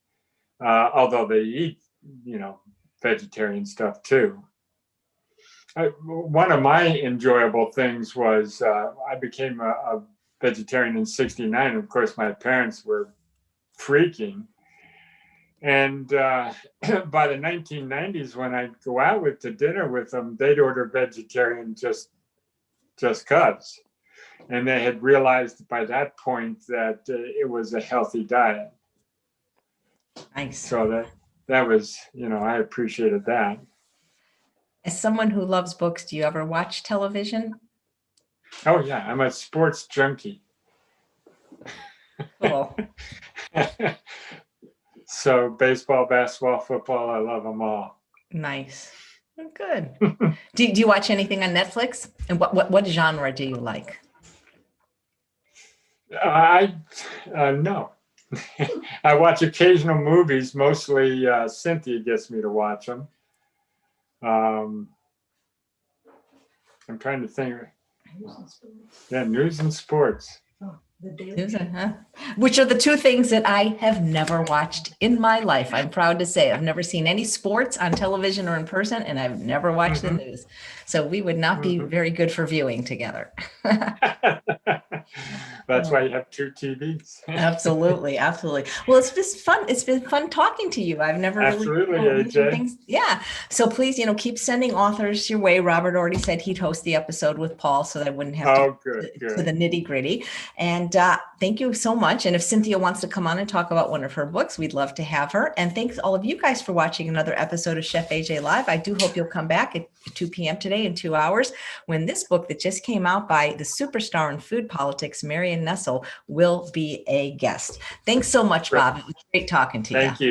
Although they eat, vegetarian stuff too. One of my enjoyable things was I became a vegetarian in '69. Of course, my parents were freaking. And by the 1990s, when I'd go out to dinner with them, they'd order vegetarian just cause. And they had realized by that point that it was a healthy diet. Nice. So that was, I appreciated that. As someone who loves books, do you ever watch television? Oh, yeah. I'm a sports junkie. Cool. So baseball, basketball, football, I love them all. Nice. Oh, good. Do you watch anything on Netflix? And what genre do you like? I no. I watch occasional movies. Mostly Cynthia gets me to watch them. I'm trying to think. Yeah, news and sports. Which are the two things that I have never watched in my life. I'm proud to say I've never seen any sports on television or in person, and I've never watched the news. So we would not be very good for viewing together. That's why you have two TVs. Absolutely, absolutely. Well, it's just fun. It's been fun talking to you. I've never Absolutely, really AJ. things. Yeah. So please, keep sending authors your way. Robert already said he'd host the episode with Paul, so that I wouldn't have to the nitty gritty. And thank you so much. And if Cynthia wants to come on and talk about one of her books, we'd love to have her. And thanks all of you guys for watching another episode of Chef AJ Live. I do hope you'll come back at 2 p.m. today in 2 hours when this book that just came out by the superstar in food politics, Marion Nestle, will be a guest. Thanks so much, Bob. It was great talking to you. Thank you.